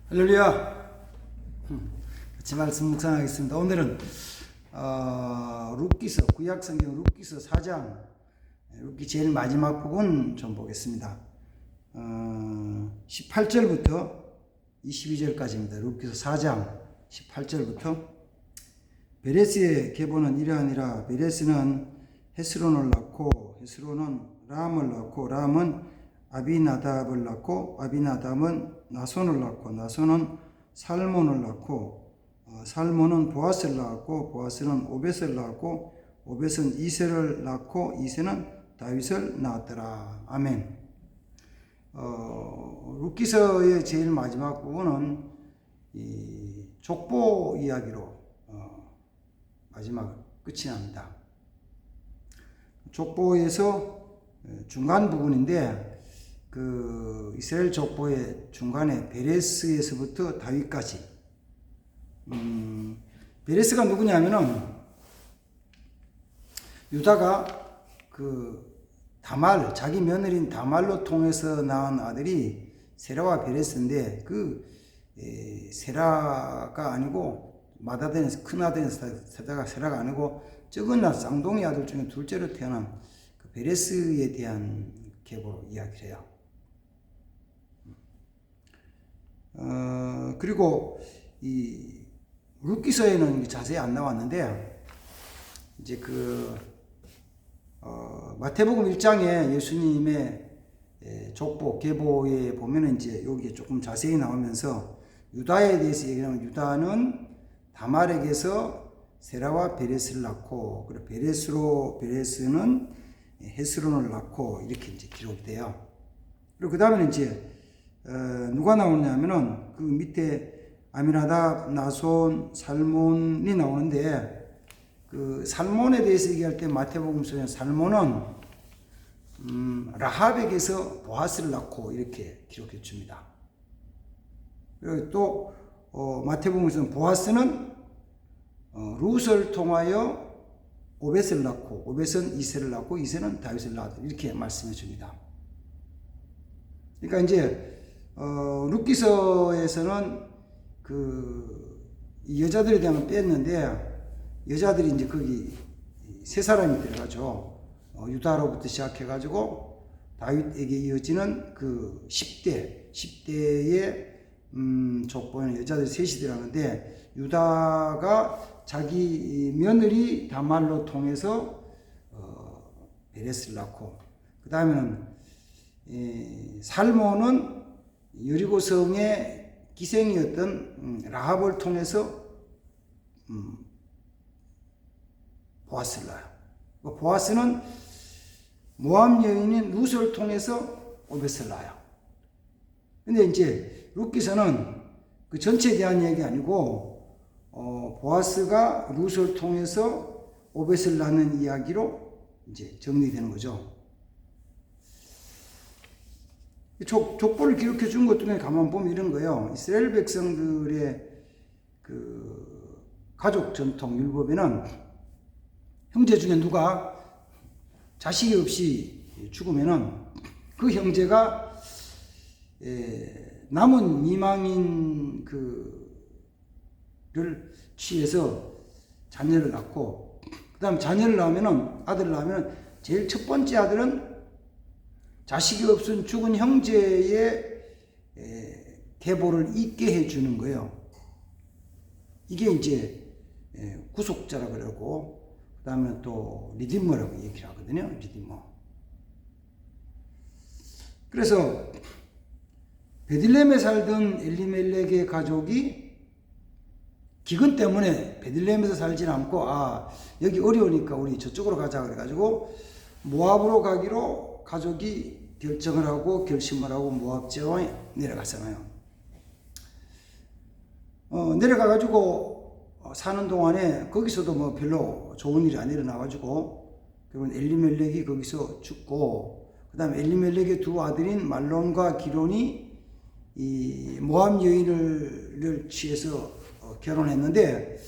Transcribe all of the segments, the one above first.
할렐루야. 같이 말씀 묵상하겠습니다. 오늘은 룻기서, 구약성경 룻기서 4장, 룻기 제일 마지막 부분 좀 보겠습니다. 18절부터 22절까지입니다. 룻기서 4장 18절부터. 베레스의 계보는 이러하니라. 베레스는 헤스론을 낳고 헤스론은 람을 낳고 람은 아비나답을 낳고 아비나답은 나손을 낳고 나손은 살몬을 낳고 살몬은 보아스를 낳았고 보아스는 오벳을 낳았고 오벳은 이세를 낳고 이세는 다윗을 낳았더라. 아멘. 룻기서의 제일 마지막 부분은 이 족보 이야기로 마지막 끝이 납니다. 족보에서 중간 부분인데 그 이스라엘 족보의 중간에 베레스에서부터 다윗까지. 베레스가 누구냐면은 유다가 그 다말, 자기 며느리인 다말로 통해서 낳은 아들이 세라와 베레스인데 그 세라가 아니고 맏아들에서 큰 아들에서 세라가 아니고 적은 아들 쌍둥이 아들 중에 둘째로 태어난 그 베레스에 대한 계보로 이야기를 해요. 그리고 이 룻기서에는 자세히 안 나왔는데 이제 마태복음 1장에 예수님의 족보 계보에 보면은 이제 여기에 조금 자세히 나오면서 유다에 대해서 얘기하면 유다는 다말에게서 세라와 베레스를 낳고 그리고 베레스는 헤스론을 낳고 이렇게 이제 기록이 돼요. 그리고 그 다음에는 이제 누가 나오냐면은 그 밑에 아미나답, 나손, 살몬이 나오는데 그 살몬에 대해서 얘기할 때 마태복음서에 살몬은 라합에게서 보아스를 낳고 이렇게 기록해 줍니다. 그리고 또 마태복음서는 보아스는 룻을 통하여 오벳을 낳고 오벳은 이세를 낳고 이세는 다윗을 낳았다 이렇게 말씀해 줍니다. 그러니까 이제 룻기서에서는 그 여자들에 대한 건 뺐는데 여자들이 이제 거기 세 사람이 들어가죠. 유다로부터 시작해가지고 다윗에게 이어지는 그 10대의 족보에는 여자들 셋이 들어가는데 유다가 자기 며느리 다말로 통해서 베레스를 낳고 그 다음에는 살몬은 여리고성의 기생이었던 라합을 통해서 보아스를 낳아요. 보아스는 모압 여인인 룻을 통해서 오벳을 낳아요. 근데 이제 룻기서는 그 전체에 대한 얘기 아니고 보아스가 룻을 통해서 오벳을 낳는 이야기로 이제 정리되는 거죠. 족보를 기록해 준 것 중에 가만 보면 이런 거예요. 이스라엘 백성들의 그 가족 전통 율법에는 형제 중에 누가 자식이 없이 죽으면은 그 형제가 남은 미망인 그를 취해서 자녀를 낳고 그 다음 자녀를 낳으면은 아들을 낳으면 제일 첫 번째 아들은 자식이 없은 죽은 형제의 계보를 잇게 해주는 거예요. 이게 이제 구속자라고 그러고 그 다음에 또 리디머라고 얘기를 하거든요. 리디머. 그래서 베들레헴에 살던 엘리멜렉의 가족이 기근 때문에 베들레헴에서 살지 않고 여기 어려우니까 우리 저쪽으로 가자 그래가지고 모압으로 가기로 가족이 결정을 하고 결심을 하고 모압 지방에 내려갔잖아요. 내려가가지고 사는 동안에 거기서도 뭐 별로 좋은 일이 안 일어나가지고 결국은 엘리멜렉이 거기서 죽고 그 다음에 엘리멜렉의 두 아들인 말론과 기론이 이 모압 여인을 취해서 결혼했는데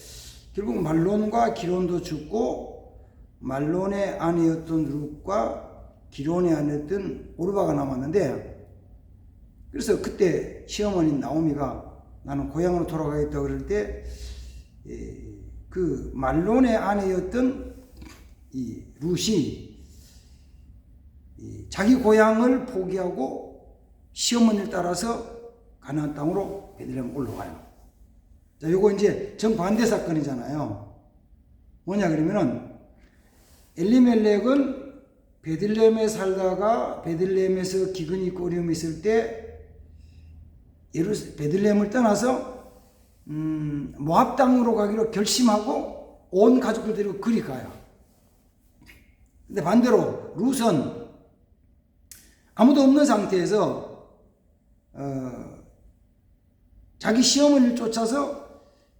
결국 말론과 기론도 죽고 말론의 아내였던 룻과 기론의 아내였던 오르바가 남았는데 그래서 그때 시어머니 나오미가 나는 고향으로 돌아가겠다 그럴 때 그 말론의 아내였던 이 룻이 자기 고향을 포기하고 시어머니를 따라서 가나안 땅으로 베들레헴 올라가요. 자, 요거 이제 정반대 사건이잖아요. 뭐냐 그러면은 엘리멜렉은 베들레헴에 살다가 베들레헴에서 기근이 있고 어려움이 있을 때 베들레헴을 떠나서 모압 땅으로 가기로 결심하고 온 가족들 데리고 그리 가요. 근데 반대로 룻은 아무도 없는 상태에서 자기 시어머니를 쫓아서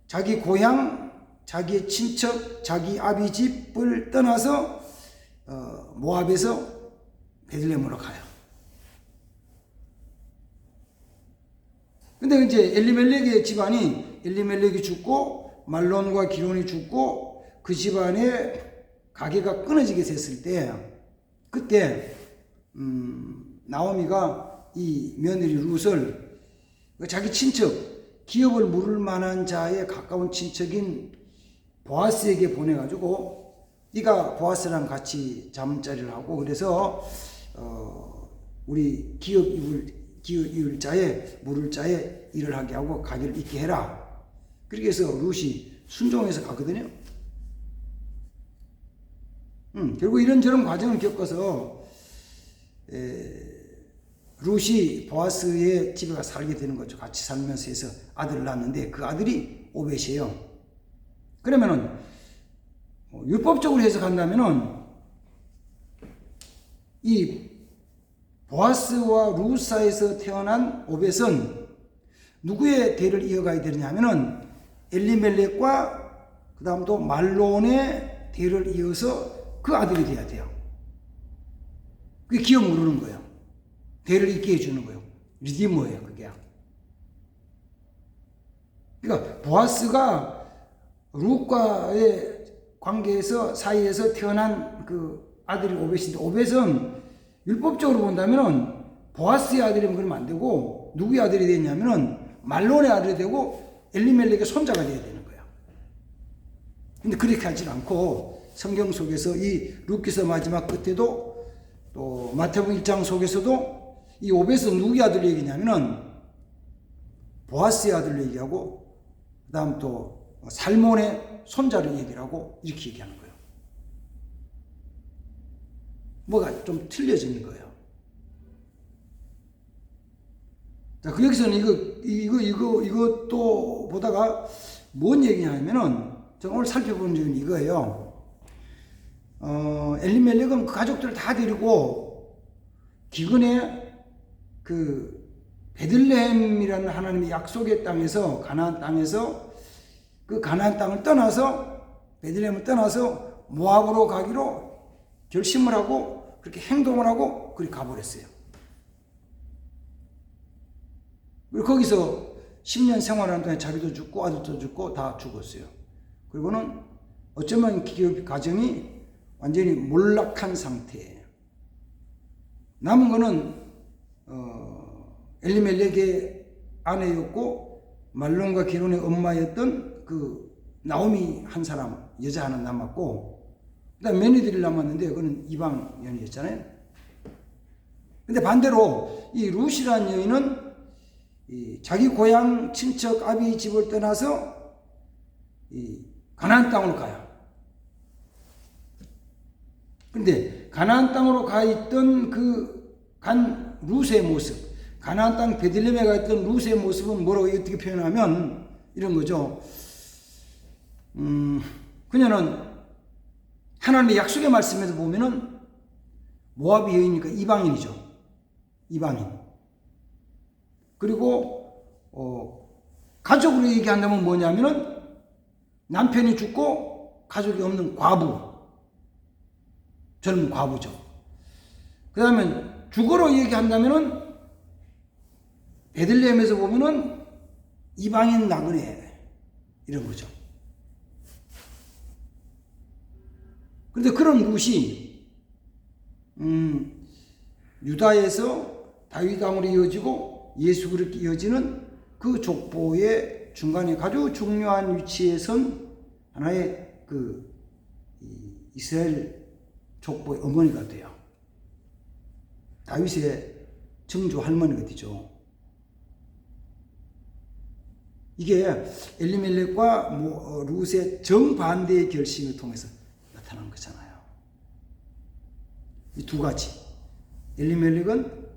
자기 고향, 자기의 친척, 자기 아비 집을 떠나서 모압에서 베들레헴으로 가요. 근데 이제 엘리멜렉의 집안이 엘리멜렉이 죽고 말론과 기론이 죽고 그 집안의 가게가 끊어지게 됐을 때 그때 나오미가 이 며느리 룻을 자기 친척 기업을 물을 만한 자의 가까운 친척인 보아스에게 보내가지고 네가 보아스랑 같이 잠자리를 하고 그래서 우리 기업 이을 자에 물을 자에 일을 하게 하고 가게를 있게 해라. 그렇게 해서 룻이 순종해서 가거든요. 결국 이런저런 과정을 겪어서 룻이 보아스의 집에 가서 살게 되는 거죠. 같이 살면서 해서 아들을 낳았는데 그 아들이 오벳이에요. 그러면은 율법적으로 해석한다면은 이 보아스와 룻 사이에서 태어난 오벳은 누구의 대를 이어가야 되느냐면은 엘리멜렉과 그 다음 또 말론의 대를 이어서 그 아들이 돼야 돼요. 그게 기억 모르는 거예요. 대를 잇게 해주는 거예요. 리디머예요, 그게. 그러니까 보아스가 룻과의 관계에서 사이에서 태어난 그 아들이 오벳인데 오벳은 율법적으로 본다면은 보아스의 아들이면 그러면 안 되고 누구의 아들이 되냐면은 말론의 아들이 되고 엘리멜렉의 손자가 돼야 되는 거예요. 근데 그렇게 하지 않고 성경 속에서 이 룻기서 마지막 끝에도 또 마태복음 1장 속에서도 이 오벳은 누구의 아들 얘기냐면은 보아스의 아들을 얘기하고 그 다음 또 살몬의 손자를 얘기를 하고 이렇게 얘기하는 거예요. 뭐가 좀 틀려지는 거예요. 자, 그 여기서는 이것도 보다가 뭔 얘기냐면은 제가 오늘 살펴본 적은 이거예요. 엘리멜렉은 그 가족들을 다 데리고 기근에 그 베들레헴이라는 하나님의 약속의 땅에서 가나안 땅에서 그 가나안 땅을 떠나서 베들레헴을 떠나서 모압으로 가기로 결심을 하고 그렇게 행동을 하고 그렇게 가버렸어요. 그리고 거기서 10년 생활하는 동안 자기도 죽고 아들도 죽고 다 죽었어요. 그리고는 어쩌면 기업 가정이 완전히 몰락한 상태예요. 남은 거는 엘리멜렉의 아내였고 말론과 기론의 엄마였던 그 나오미 한 사람 여자 하나 남았고 그다음 며느리들이 남았는데 그거는 이방연이었잖아요. 근데 반대로 이 룻이라는 여인은 이 자기 고향 친척 아비 집을 떠나서 이 가나안 땅으로 가요. 근데 가나안 땅으로 가 있던 그 간 룻의 모습, 가나안 땅 베들레헴에 가 있던 룻의 모습은 뭐라고 어떻게 표현하면 이런 거죠. 그녀는 하나님의 약속의 말씀에서 보면은 모압이 여인이니까 이방인이죠. 이방인. 그리고 가족으로 얘기한다면 뭐냐면은 남편이 죽고 가족이 없는 과부. 젊은 과부죠. 그 다음에 주거로 얘기한다면은 베들레헴에서 보면은 이방인 나그네 이런 거죠. 그런데 그런 룻이 유다에서 다윗 왕으로 이어지고 예수 그리스도 이어지는 그 족보의 중간에 아주 중요한 위치에 선 하나의 이스라엘 족보의 어머니가 돼요. 다윗의 증조 할머니가 되죠. 이게 엘리멜렉과 룻의 정반대의 결심을 통해서 나타난 거잖아요. 이 두 가지. 엘리멜렉은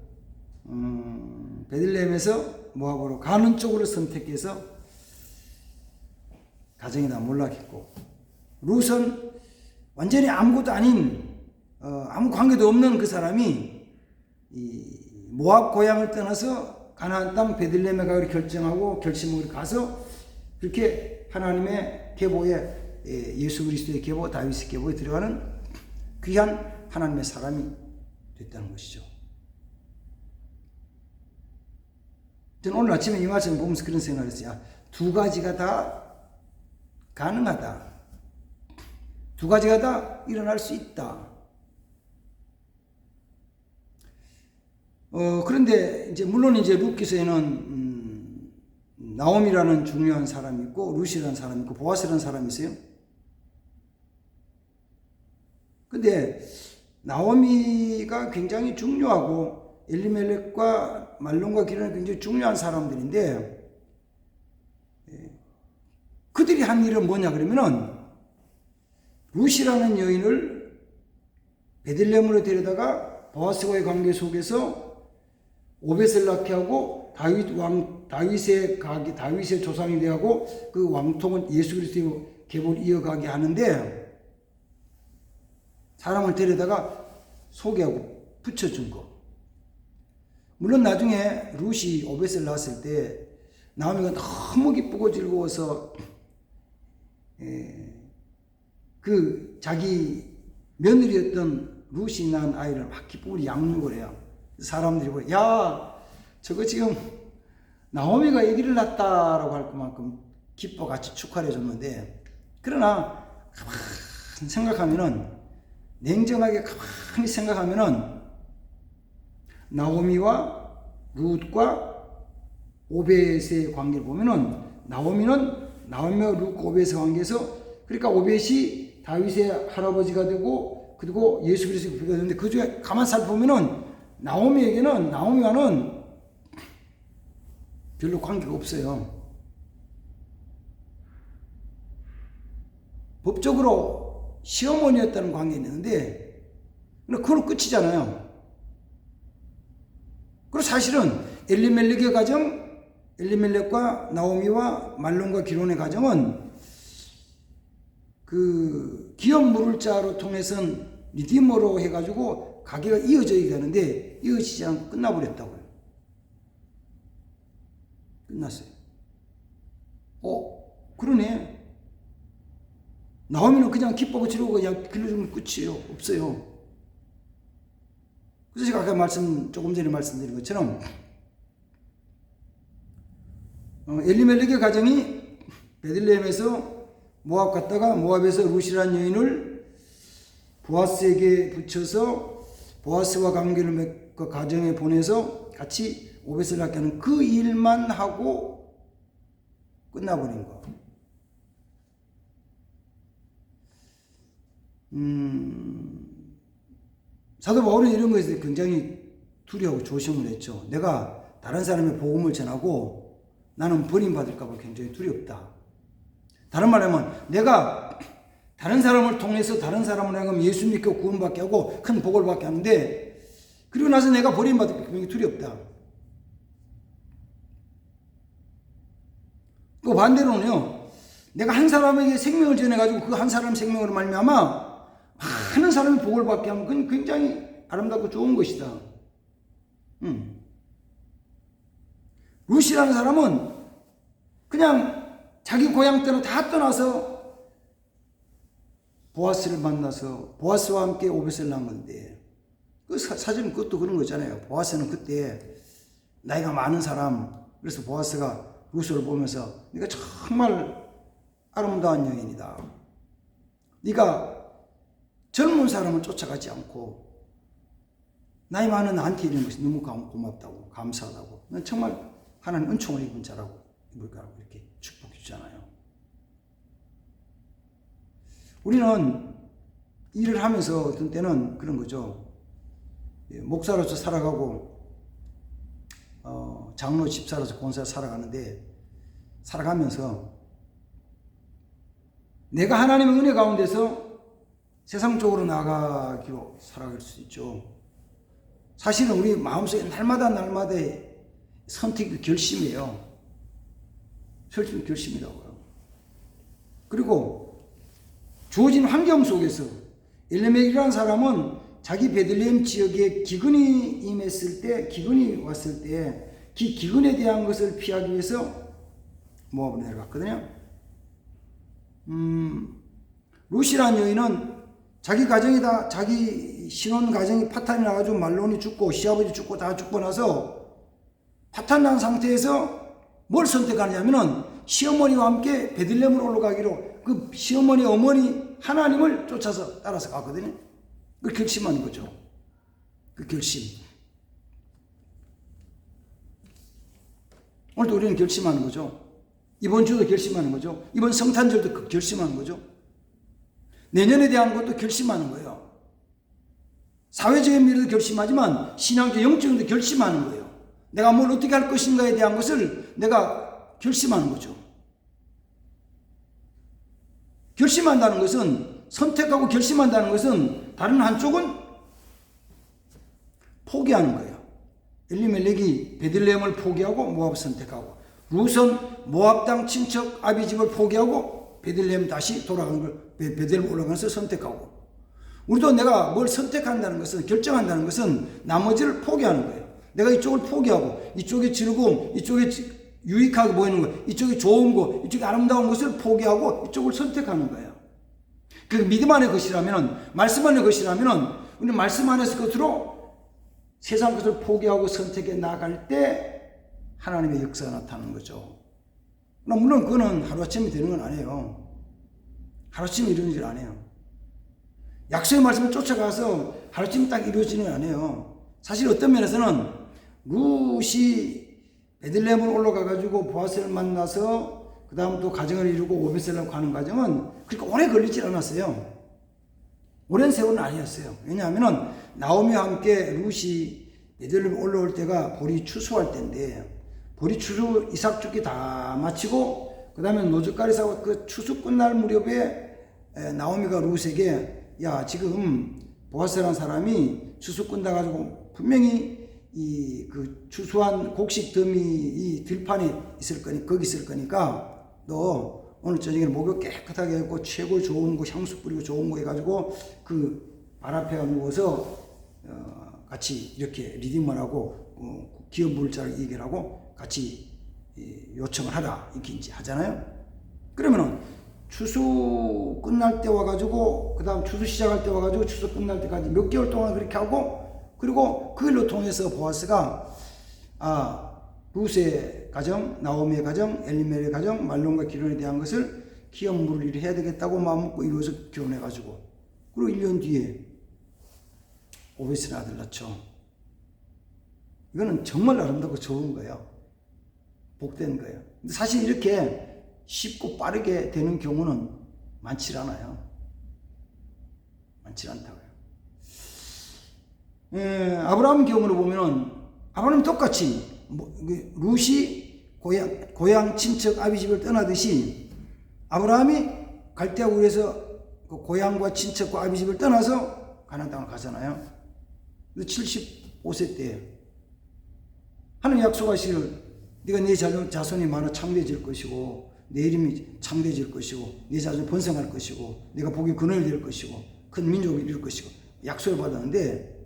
베들레헴에서 모압으로 가는 쪽으로 선택해서 가정이 다 몰락했고, 룻은 완전히 아무것도 아닌 아무 관계도 없는 그 사람이 이 모압 고향을 떠나서 가나안 땅 베들레헴에 가기로 결정하고 결심으로 가서 그렇게 하나님의 계보에 예수 그리스도의 계보, 다윗의 계보에 들어가는 귀한 하나님의 사람이 됐다는 것이죠. 저는 오늘 아침에 이 말씀을 보면서 그런 생각을 했어요. 두 가지가 다 가능하다. 두 가지가 다 일어날 수 있다. 그런데 물론 룻기서에는 나옴이라는 중요한 사람이 있고 룻이라는 사람이 있고 보아스라는 사람이 있어요. 근데 나오미가 굉장히 중요하고 엘리멜렉과 말론과 기론이 굉장히 중요한 사람들인데, 그들이 한 일은 뭐냐 그러면은 룻이라는 여인을 베들레헴으로 데려다가 보아스와의 관계 속에서 오벳을 낳게 하고 다윗의 조상이 되고 그 왕통은 예수 그리스도의 계보를 이어가게 하는데, 사람을 데려다가 소개하고 붙여준 거. 물론 나중에 룻이 오벳을 낳았을 때 나오미가 너무 기쁘고 즐거워서 그 자기 며느리였던 룻이 낳은 아이를 막 기쁘게 양육을 해요. 사람들이 보고 야 저거 지금 나오미가 아기를 낳았다라고 할 만큼 기뻐 같이 축하를 해줬는데, 그러나 가만히 생각하면은, 냉정하게 가만히 생각하면은 나오미와 룻과 오벳의 관계를 보면은 나오미와 룻과 오벳의 관계에서, 그러니까 오벳이 다윗의 할아버지가 되고 그리고 예수 그리스도의 부가 되는데, 그 중에 가만 살펴보면은 나오미와는 별로 관계가 없어요. 법적으로 시어머니였다는 관계는 있는데 그걸로 끝이잖아요. 그리고 사실은 엘리멜렉의 가정, 엘리멜렉과 나오미와 말론과 기론의 가정은 그 기업 물을 자로 통해서는 리디머로 해가지고 가게가 이어져야 되는데 이어지지 않고 끝나버렸다고요. 끝났어요. 그러네. 나오미는 그냥 기뻐하고 지르고 그냥 길러주면 끝이에요. 없어요. 그래서 제가 아까 조금 전에 말씀드린 것처럼 엘리멜렉의 가정이 베들레헴에서 모압 갔다가 모압에서 룻이라는 여인을 보아스에게 붙여서 보아스와 관계를 맺고 가정에 보내서 같이 오벳을 낳게 하는 그 일만 하고 끝나버린 거. 사도 바울은 이런 것에 굉장히 두려워하고 조심을 했죠. 내가 다른 사람의 복음을 전하고 나는 버림받을까 봐 굉장히 두렵다. 다른 말하면 내가 다른 사람을 통해서 다른 사람을 하여금 예수 믿고 구원받게 하고 큰 복을 받게 하는데, 그리고 나서 내가 버림받을까 굉장히 두렵다. 또 반대로는요, 내가 한 사람에게 생명을 전해가지고 그 한 사람 생명으로 말미암아 많은 사람이 복을 받게 하면 그건 굉장히 아름답고 좋은 것이다. 룻이라는 사람은 그냥 자기 고향 다 떠나서 보아스를 만나서 보아스와 함께 오벳을 낳은 건데, 그 사실은 그것도 그런 거잖아요. 보아스는 그때 나이가 많은 사람, 그래서 보아스가 룻을 보면서 네가 정말 아름다운 여인이다. 네가 젊은 사람을 쫓아가지 않고 나이 많은 나한테 이런 것이 너무 고맙다고, 감사하다고. 난 정말 하나님 은총을 입은 자라고 이렇게 축복해 주잖아요. 우리는 일을 하면서 어떤 때는 그런 거죠. 목사로서 살아가고 장로 집사로서 권사 살아가면서 내가 하나님의 은혜 가운데서 세상적으로 나아가기로 살아갈 수 있죠. 사실은 우리 마음속에 날마다의 선택 결심이에요. 결심이라고요. 그리고 주어진 환경 속에서 엘리멜렉이라는 사람은 자기 베들레헴 지역에 기근이 왔을 때 그 기근에 대한 것을 피하기 위해서 모압으로 내려갔거든요. 루시라는 여인은 자기 신혼 가정이 파탄이 나가지고 말론이 죽고 시아버지 죽고 다 죽고 나서 파탄 난 상태에서 뭘 선택하느냐면은 시어머니와 함께 베들레헴으로 올라가기로 그 시어머니 어머니 하나님을 쫓아서 따라서 갔거든요. 그 결심하는 거죠. 그 결심. 오늘도 우리는 결심하는 거죠. 이번 주도 결심하는 거죠. 이번 성탄절도 결심하는 거죠. 내년에 대한 것도 결심하는 거예요. 사회적인 미래도 결심하지만 신앙적 영적인도 결심하는 거예요. 내가 뭘 어떻게 할 것인가에 대한 것을 내가 결심하는 거죠. 결심한다는 것은, 선택하고 결심한다는 것은 다른 한쪽은 포기하는 거예요. 엘리멜렉이 베들레헴을 포기하고 모압을 선택하고, 룻은 모압 땅 친척 아비집을 포기하고 베들레헴 다시 돌아가는 걸, 베들레헴 올라가서 선택하고, 우리도 내가 뭘 선택한다는 것은, 결정한다는 것은 나머지를 포기하는 거예요. 내가 이쪽을 포기하고, 이쪽에 즐거움, 이쪽에 유익하게 보이는 것, 이쪽에 좋은 것, 이쪽에 아름다운 것을 포기하고 이쪽을 선택하는 거예요. 그 믿음 안의 것이라면, 말씀 안의 것이라면 우리는 말씀 안에서 것으로 세상 것을 포기하고 선택해 나갈 때 하나님의 역사가 나타나는 거죠. 물론 그거는 하루아침에 되는 건 아니에요. 하루아침에 이루어지는 일 아니에요. 약속의 말씀을 쫓아가서 하루아침에 딱 이루어지는 건 아니에요. 사실 어떤 면에서는 룻이 베들레헴으로 올라가가지고 보아스를 만나서 그 다음 또 가정을 이루고 오벳셀로 가는 과정은 그렇게 오래 걸리질 않았어요. 오랜 세월은 아니었어요. 왜냐하면 나오미와 함께 룻이 베들레헴 올라올 때가 보리 추수할 때인데, 보리 추수 이삭 죽기 다 마치고 그 다음에 노젓가리 사고 그 추수 끝날 무렵에 나오미가 룻에게, 야, 지금 보아스라는 사람이 추수 끝나가지고 분명히 그 추수한 곡식 더미 이 들판에 거기 있을 거니까 너 오늘 저녁에 목욕 깨끗하게 하고 최고 좋은 거 향수 뿌리고 좋은 거 해가지고 그 발 앞에 누워서 같이 이렇게 리딩을 하고 기업 물자를 얘기하고 같이 요청을 하라 이렇게 이제 하잖아요. 그러면은 추수 끝날 때 와가지고 그 다음 추수 시작할 때 와가지고 추수 끝날 때까지 몇 개월 동안 그렇게 하고, 그리고 그 일로 통해서 보아스가 룻의 가정, 나오미의 가정, 엘리멜의 가정, 말론과 기론에 대한 것을 기업 물을 일을 해야 되겠다고 마음먹고 이루어서 결혼해가지고, 그리고 1년 뒤에 오벳의 아들 낳죠. 이거는 정말 아름답고 좋은 거예요. 복된 거예요. 근데 사실 이렇게 쉽고 빠르게 되는 경우는 많지 않아요. 많지 않다고요. 아브라함 경우로 보면은 아브라함은 똑같이 룻이 고향 친척 아비집을 떠나듯이 아브라함이 갈대아 우에서 그 고향과 친척과 아비집을 떠나서 가나안 땅을 가잖아요. 75세 때 하나님 약속하시기를 네가 네 자손이 많아 창대해질 것이고 내 이름이 창대해질 것이고 네 자손이 번성할 것이고 네가 복의 근원이 될 것이고 큰 민족을 이룰 것이고 약속을 받았는데,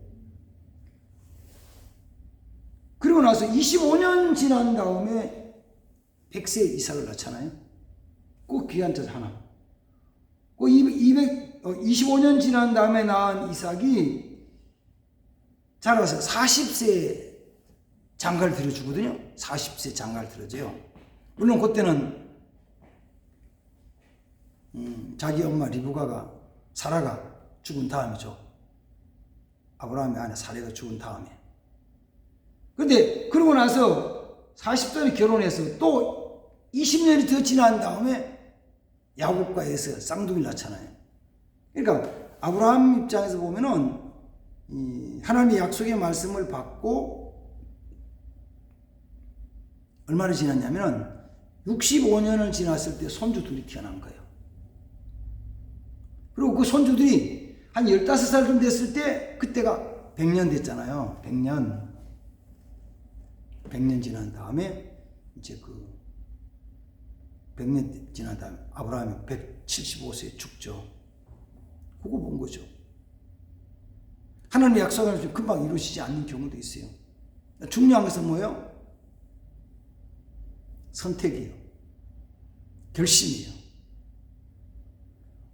그리고 나서 25년 지난 다음에 100세 이삭을 낳잖아요. 꼭 귀한 자 하나. 그 25년 지난 다음에 낳은 이삭이 자라서 40세 장가를 들여주거든요. 40세 장가를 들여줘요. 물론 그때는 자기 엄마 사라가 죽은 다음이죠. 아브라함의 아내 사레가 죽은 다음에. 근데 그러고 나서 40살에 결혼해서 또 20년이 더 지난 다음에 야곱과 에서 쌍둥이를 낳잖아요. 그러니까 아브라함 입장에서 보면은 하나님의 약속의 말씀을 받고 얼마나 지났냐면은 65년을 지났을 때 손주 둘이 태어난 거예요. 그리고 그 손주들이 한 15살쯤 됐을 때 그때가 100년 됐잖아요. 100년 지난 다음에 이제 100년 지난 다음에 아브라함이 175세에 죽죠. 그거 본 거죠. 하나님의 약속을 금방 이루어지지 않는 경우도 있어요. 중요한 것은 뭐예요? 선택이에요. 결심이에요.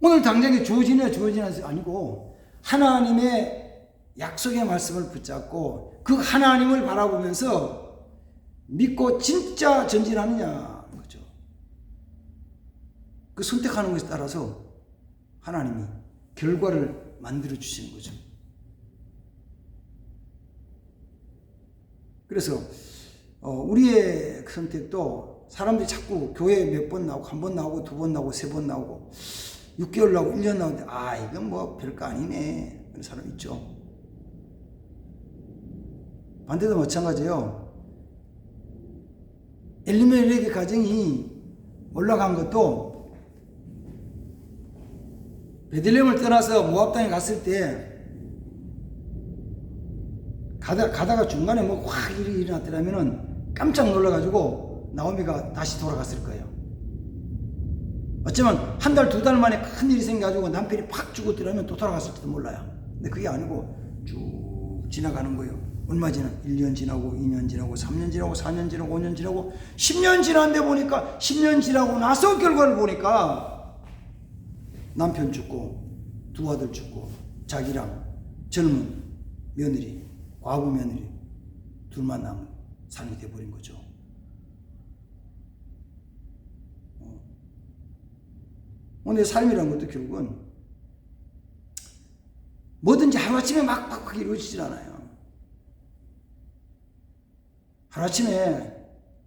오늘 당장에 주어지냐 주어지냐 아니고 하나님의 약속의 말씀을 붙잡고 그 하나님을 바라보면서 믿고 진짜 전진하느냐 거죠. 그 선택하는 것에 따라서 하나님이 결과를 만들어 주시는 거죠. 그래서 우리의 선택도 사람들이 자꾸 교회에 몇 번 나오고 한 번 나오고 두 번 나오고 세 번 나오고 6개월 나오고 1년 나오는데 이건 뭐 별거 아니네 그런 사람 있죠. 반대도 마찬가지예요. 엘리멜렉의 가정이 올라간 것도 베들레헴을 떠나서 모압 땅에 갔을 때 가다가 중간에 뭐 확 일이 일어났더라면은 깜짝 놀라가지고 나오미가 다시 돌아갔을 거예요. 어쩌면 한 달, 두 달 만에 큰 일이 생겨가지고 남편이 팍 죽었더라면 또 돌아갔을지도 몰라요. 근데 그게 아니고 쭉 지나가는 거예요. 얼마 지나? 1년 지나고 2년 지나고 3년 지나고 4년 지나고 5년 지나고 10년 지났는데 보니까 10년 지나고 나서 결과를 보니까 남편 죽고 두 아들 죽고 자기랑 젊은 며느리 과부 며느리 둘만 남은 삶이 돼버린 거죠. 오늘 삶이라는 것도 결국은 뭐든지 하루아침에 막 이루어지질 않아요. 하루아침에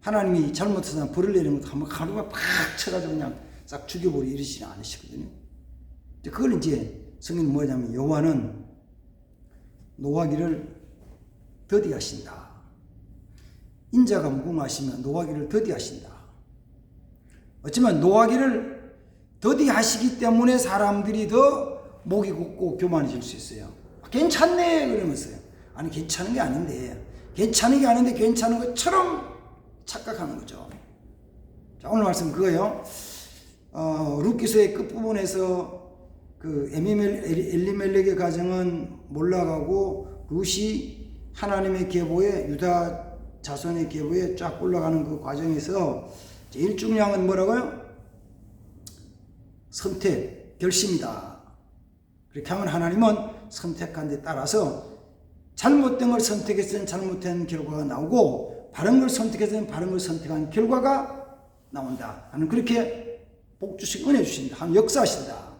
하나님이 잘못해서 사람 벌을 내리는 것도 한번 하루가 팍 쳐가지고 그냥 싹 죽여버리고 이러시지 않으시거든요. 그걸 이제 성경이 뭐냐면 여호와는 노하기를 더디하신다. 인자가 무궁하시면 노하기를 더디하신다. 어쩌면 노하기를 더디하시기 때문에 사람들이 더 목이 굳고 교만해질 수 있어요. 괜찮네 그러면서요. 아니 괜찮은 게 아닌데 괜찮은 것처럼 착각하는 거죠. 자, 오늘 말씀 그거예요. 룻기서의 끝부분에서 그 엘리멜렉의 가정은 몰락하고 룻이 하나님의 계보에 유다 자손의 계보에 쫙 올라가는 그 과정에서 제일 중요한 건 뭐라고요? 선택, 결심이다. 그렇게 하면 하나님은 선택한 데 따라서 잘못된 걸 선택했으면 잘못된 결과가 나오고 바른 걸 선택했으면 바른 걸 선택한 결과가 나온다 하는 그렇게 복 주시고 은혜 주신다 하는 역사하신다.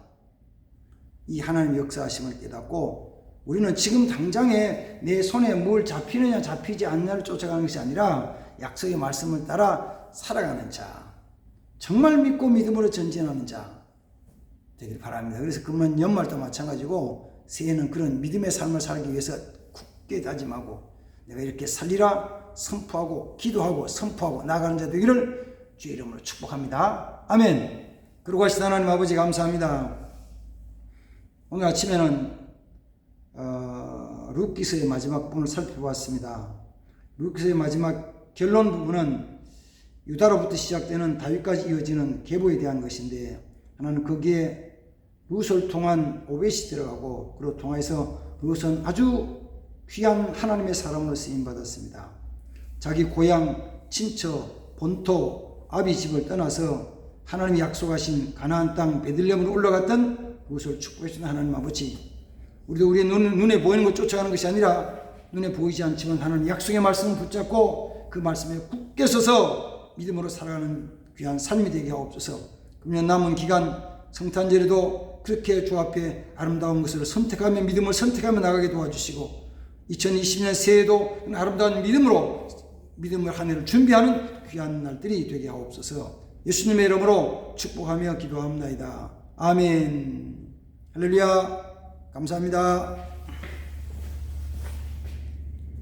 이 하나님의 역사하심을 깨닫고 우리는 지금 당장에 내 손에 뭘 잡히느냐 잡히지 않느냐를 쫓아가는 것이 아니라 약속의 말씀을 따라 살아가는 자, 정말 믿고 믿음으로 전진하는 자 되길 바랍니다. 그래서 그러면 연말도 마찬가지고 새해는 그런 믿음의 삶을 살기 위해서 굳게 다짐하고 내가 이렇게 살리라 선포하고 기도하고 선포하고 나가는 자 되기를 주의 이름으로 축복합니다. 아멘. 그러고 하시는 하나님 아버지 감사합니다. 오늘 아침에는 룻기서의 마지막 부분을 살펴보았습니다. 룻기서의 마지막 결론 부분은 유다로부터 시작되는 다윗까지 이어지는 계보에 대한 것인데 하나는 거기에 룻을 통한 오벳이 들어가고 그로 통해서 룻은 아주 귀한 하나님의 사람으로 쓰임받았습니다. 자기 고향, 친처, 본토, 아비 집을 떠나서 하나님이 약속하신 가나안 땅 베들레헴으로 올라갔던 룻을 축복해주는 하나님 아버지, 우리도 우리의 눈에 보이는 것 쫓아가는 것이 아니라 눈에 보이지 않지만 하나님 약속의 말씀을 붙잡고 그 말씀에 굳게 서서 믿음으로 살아가는 귀한 삶이 되게 하옵소서. 금년 남은 기간 성탄절에도 그렇게 주 앞에 아름다운 것을 선택하며 믿음을 선택하며 나가게 도와주시고 2020년 새해에도 아름다운 믿음으로 믿음을 한 해를 준비하는 귀한 날들이 되게 하옵소서. 예수님의 이름으로 축복하며 기도합나이다. 아멘. 할렐루야. 감사합니다.